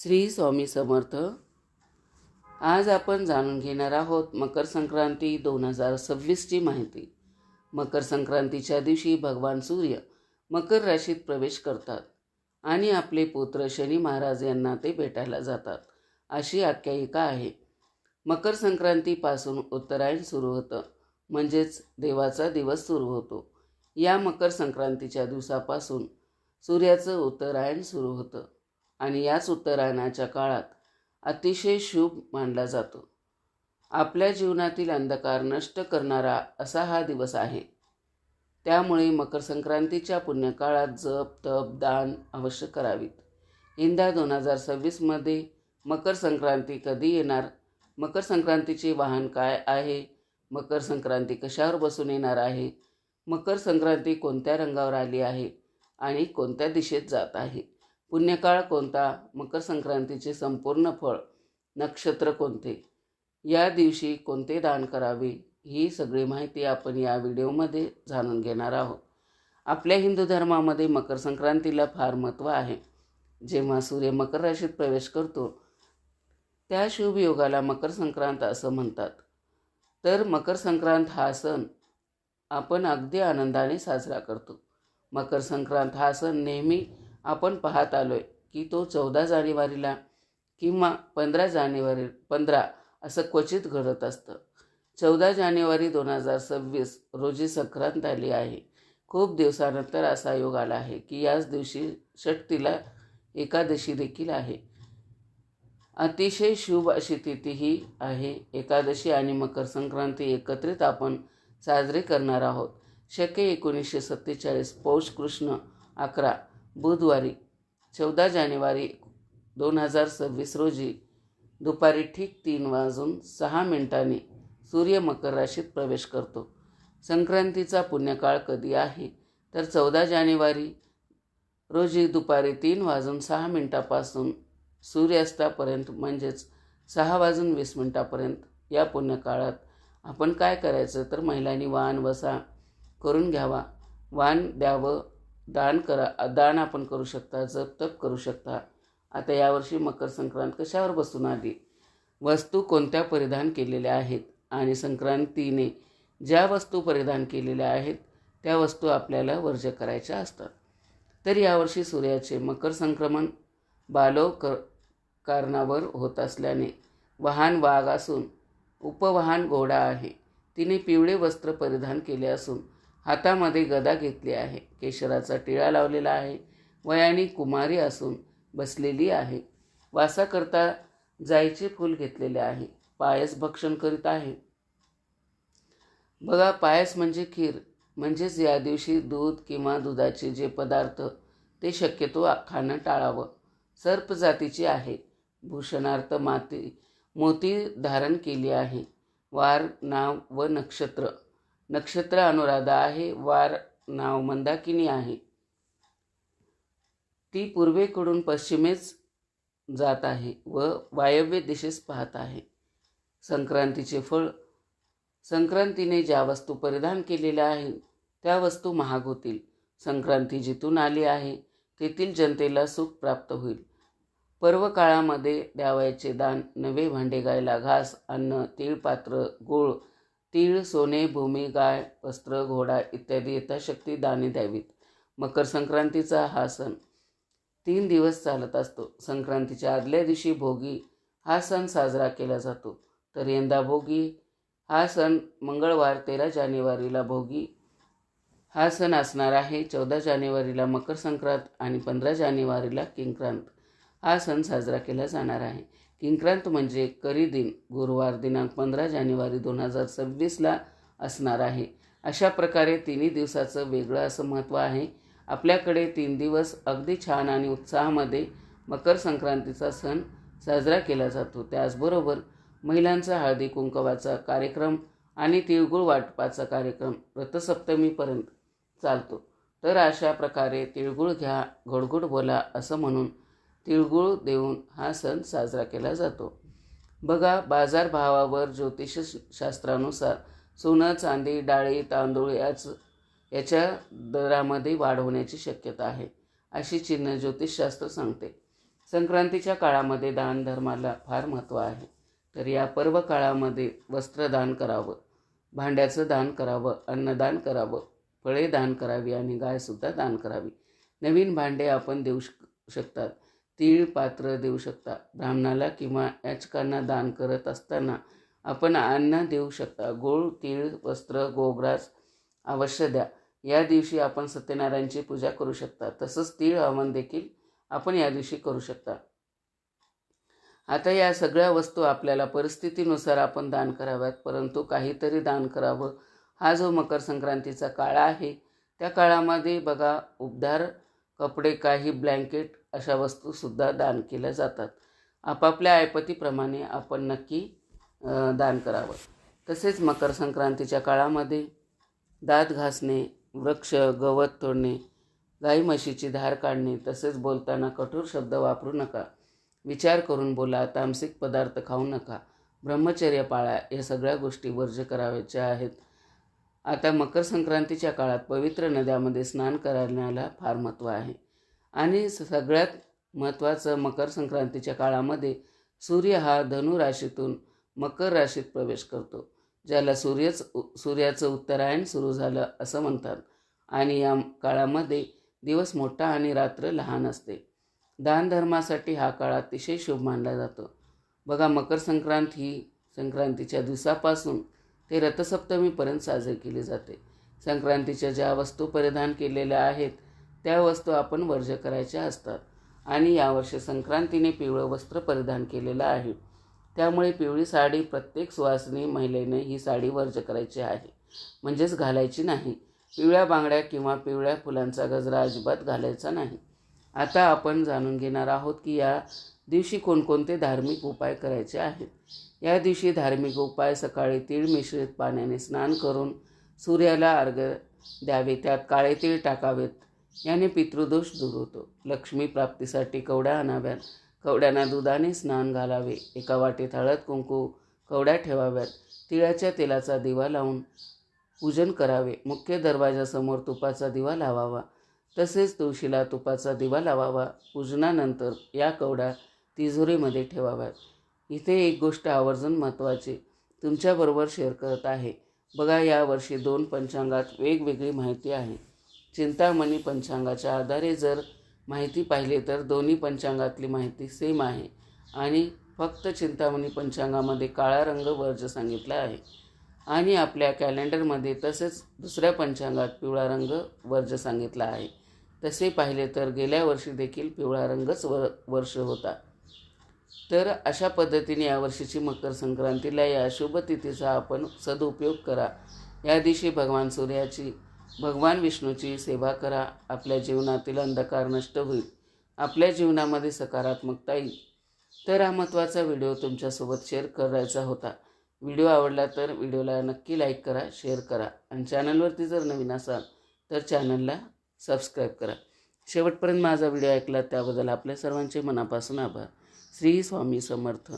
श्री स्वामी समर्थ. आज आपण जाणून घेणार आहोत मकर संक्रांती 2026ची माहिती. मकर संक्रांतीच्या दिवशी भगवान सूर्य मकर राशीत प्रवेश करतात आणि आपले पुत्र शनी महाराज यांना ते भेटायला जातात, अशी आख्यायिका आहे. मकर संक्रांतीपासून उत्तरायण सुरू होतं, म्हणजेच देवाचा दिवस सुरू होतो. या मकर संक्रांतीच्या दिवसापासून सूर्याचं उत्तरायण सुरू होतं आणि याच उत्तरायणाच्या काळात अतिशय शुभ मानला जातो. आपल्या जीवनातील अंधकार नष्ट करणारा असा हा दिवस आहे. त्यामुळे मकर संक्रांतीच्या पुण्यकाळात जप, तप, दान अवश्य करावीत. यंदा 2026मध्ये मकर संक्रांती कधी येणार? मकर संक्रांतीचे वाहन काय आहे? मकर संक्रांती कशावर बसून येणार आहे? मकर संक्रांती कोणत्या रंगावर आली आहे आणि कोणत्या दिशेत जात आहे? पुण्यकाळ कोणता? मकर संक्रांतीचे संपूर्ण फळ, नक्षत्र कोणते? या दिवशी कोणते दान करावे? ही सगळी माहिती आपण या व्हिडिओमध्ये जाणून घेणार आहोत. आपल्या हिंदू धर्मामध्ये मकर संक्रांतीला फार महत्त्व आहे. जेव्हा सूर्य मकर राशीत प्रवेश करतो त्या शुभ योगाला मकर संक्रांत असं म्हणतात. तर मकर संक्रांत हा सण आपण अगदी आनंदाने साजरा करतो. मकर संक्रांत हा सण नेहमी आपण पाहत आलोय की तो 14 जानेवारीला किंवा 15 असं क्वचित घडत असतं. 14 जानेवारी 2026 रोजी संक्रांत आली आहे. खूप दिवसानंतर असा योग आला आहे की याच दिवशी षष्ठीला एकादशी देखील आहे. अतिशय शुभ अशी तिथीही आहे. एकादशी आणि मकर संक्रांती एकत्रित आपण साजरी करणार आहोत. शके 1947 पौष कृष्ण 11 बुधवारी 14 जानेवारी 2026 रोजी दुपारी ठीक 3:06 सूर्य मकर राशीत प्रवेश करतो. संक्रांतीचा पुण्यकाळ कधी आहे? तर 14 जानेवारी रोजी दुपारी 3:06 पासून सूर्यास्तापर्यंत, म्हणजेच 6:20 या पुण्यकाळात आपण काय करायचं? तर महिलांनी वाण वसा करून घ्यावा, वाण द्यावं, दान आपण करू शकता, जप तप करू शकता. आता यावर्षी मकर संक्रांत कशावर बसून आली? वस्तू कोणत्या परिधान केलेल्या आहेत आणि संक्रांतीने ज्या वस्तू परिधान केलेल्या आहेत त्या वस्तू आपल्याला वर्ज्य करायच्या असतात. तर यावर्षी सूर्याचे मकर संक्रमण कारणावर होत असल्याने वाहन वाघ असून उपवाहन घोडा आहे. तिने पिवळे वस्त्र परिधान केले असून हातामध्ये गदा घेतली आहे. केशराचा टिळा लावलेला आहे. वयाने कुमारी असून बसलेली आहे. वासाकरता जाईचे फूल घेतलेले आहे. पायस भक्षण करीत आहे. बघा, पायस म्हणजे खीर, म्हणजेच या दिवशी दूध किंवा दुधाचे जे पदार्थ ते शक्यतो खाणं टाळावं. सर्प जातीची आहे. भूषणार्थ मोती धारण केली आहे. वार, नाव व नक्षत्र अनुराधा आहे. वार नाव मंदाकिनी आहे. ती पूर्वेकडून पश्चिमेस जात आहे व वायव्य दिशेस पाहत आहे. संक्रांतीचे फळ. संक्रांतीने ज्या वस्तू परिधान केलेल्या आहेत त्या वस्तू महाग होतील. संक्रांती जिथून आली आहे तेथील जनतेला सुख प्राप्त होईल. पर्व काळामध्ये द्यावयाचे दान. नवे भांडे, गायला घास, अन्न, तीळपात्र, गूळ, तीळ, सोने, भूमी, गाय, वस्त्र, घोडा इत्यादी यथाशक्ती दाने द्यावीत. मकर संक्रांतीचा हा सण 3 दिवस चालत असतो. संक्रांतीच्या आदल्या दिवशी भोगी हा सण साजरा केला जातो. तर यंदा भोगी हा सण मंगळवार 13 जानेवारीला भोगी हा सण असणार आहे. 14 जानेवारीला मकर संक्रांत आणि 15 जानेवारीला किंक्रांत हा सण साजरा केला जाणार आहे. किंक्रांत म्हणजे करी दिन, गुरुवार दिनांक 15 जानेवारी 2026ला असणार आहे. अशा प्रकारे 3 दिवसाचं वेगळं असं महत्त्व आहे. आपल्याकडे 3 दिवस अगदी छान आणि उत्साहामध्ये मकर संक्रांतीचा सण साजरा केला जातो. त्याचबरोबर महिलांचा हळदी कुंकवाचा कार्यक्रम आणि तिळगुळ वाटपाचा कार्यक्रम रथसप्तमीपर्यंत चालतो. तर अशा प्रकारे तिळगुळ घ्या, गोडगोड बोला असं म्हणून तिळगुळ देऊन हा सण साजरा केला जातो. बघा, बाजारभावावर ज्योतिषशास्त्रानुसार सोनं, चांदी, डाळी, तांदूळ याच्या दरामध्ये वाढ होण्याची शक्यता आहे, अशी चिन्ह ज्योतिषशास्त्र सांगते. संक्रांतीच्या काळामध्ये दानधर्माला फार महत्त्व आहे. तर या पर्व काळामध्ये वस्त्रदान करावं, भांड्याचं दान करावं, अन्नदान करावं, फळे दान करावी आणि गायसुद्धा दान करावी. नवीन भांडे आपण देऊ शकतात. तीळ पात्र देऊ शकता. ब्राह्मणाला किंवा याचकांना दान करत असताना आपण अन्न देऊ शकता. गूळ, तीळ, वस्त्र, गोग्रास अवश्य द्या. या दिवशी आपण सत्यनारायणची पूजा करू शकता. तसंच तीळ हवन देखील आपण या दिवशी करू शकता. आता या सगळ्या वस्तू आपल्याला परिस्थितीनुसार आपण दान कराव्यात, परंतु काहीतरी दान करावं. हा जो मकर संक्रांतीचा काळ आहे त्या काळामध्ये बघा उबदार कपडे, काही ब्लँकेट अशा वस्तूसुद्धा दान केल्या जातात. आपापल्या ऐपतीप्रमाणे आपण नक्की दान करावं. तसेच मकर संक्रांतीच्या काळामध्ये दात घासणे, वृक्ष, गवत तोडणे, गाई म्हशीची धार काढणे, तसेच बोलताना कठोर शब्द वापरू नका. विचार करून बोला. तामसिक पदार्थ खाऊ नका. ब्रह्मचर्य पाळा. या सगळ्या गोष्टी वर्ज्य करायच्या आहेत. आता मकर संक्रांतीच्या काळात पवित्र नद्यामध्ये स्नान करण्याला फार महत्त्व आहे. आणि सगळ्यात महत्त्वाचं, मकर संक्रांतीच्या काळामध्ये सूर्य हा धनु राशीतून मकर राशीत प्रवेश करतो, ज्याला सूर्याचं उत्तरायण सुरू झालं असं म्हणतात. आणि या काळामध्ये दिवस मोठा आणि रात्र लहान असते. दानधर्मासाठी हा काळ अतिशय शुभ मानला जातो. बघा, मकर संक्रांत ही संक्रांतीच्या दिवसापासून ते रथसप्तमीपर्यंत साजरी केली जाते. संक्रांतीच्या ज्या वस्तू परिधान केलेल्या आहेत त्या वस्तू आपण वर्ज्य करायच्या असतात. आणि यावर्षी संक्रांतीने पिवळं वस्त्र परिधान केलेलं आहे, त्यामुळे पिवळी साडी प्रत्येक सुवासिनी महिलेने ही साडी वर्ज्य करायची आहे, म्हणजेच घालायची नाही. पिवळ्या बांगड्या किंवा पिवळ्या फुलांचा गजरा अजिबात घालायचा नाही. आता आपण जाणून घेणार आहोत की या दिवशी कोणकोणते धार्मिक उपाय करायचे आहेत. या दिवशी धार्मिक उपाय: सकाळी तीळ मिश्रित पाण्याने स्नान करून सूर्याला अर्घ्य द्यावे. त्यात काळे तीळ टाकावेत. याने पितृदोष दूर होतो. लक्ष्मी प्राप्तीसाठी कवड्या आणाव्यात. कवड्यांना दुधाने स्नान घालावे. एका वाटीत हळद कुंकू कवड्या ठेवाव्यात. तिळाच्या तेलाचा दिवा लावून पूजन करावे. मुख्य दरवाजासमोर तुपाचा दिवा लावावा. तसेच तुळशीला तुपाचा दिवा लावावा. पूजनानंतर या कवड्या तिजोरीमध्ये ठेवाव्यात. इथे एक गोष्ट आवर्जून महत्त्वाची तुमच्याबरोबर शेअर करत आहे. बघा, यावर्षी 2 पंचांगात वेगवेगळी माहिती आहे. चिंतामणी पंचांगाच्या आधारे जर माहिती पाहिली तर दोन्ही पंचांगातली माहिती सेम आहे. आणि फक्त चिंतामणी पंचांगामध्ये काळा रंग वर्ज्य सांगितला आहे. आणि आपल्या कॅलेंडरमध्ये तसेच दुसऱ्या पंचांगात पिवळा रंग वर्ज्य सांगितला आहे. तसे पाहिले तर गेल्या वर्षी देखील पिवळा रंगच वर्ष होता. तर अशा पद्धतीने यावर्षीची मकर संक्रांतीला या शुभ तिथीचा आपण सदुपयोग करा. या दिवशी भगवान सूर्याची, भगवान विष्णूची सेवा करा. आपल्या जीवनातील अंधकार नष्ट होईल. आपल्या जीवनामध्ये सकारात्मकता येईल. तर हा महत्त्वाचा व्हिडिओ तुमच्यासोबत शेअर करायचा होता. व्हिडिओ आवडला तर व्हिडिओला नक्की लाईक करा, शेअर करा आणि चॅनलवरती जर नवीन असाल तर चॅनलला सबस्क्राईब करा. शेवटपर्यंत माझा व्हिडिओ ऐकला त्याबद्दल आपल्या सर्वांचे मनापासून आभार. श्री स्वामी समर्थ.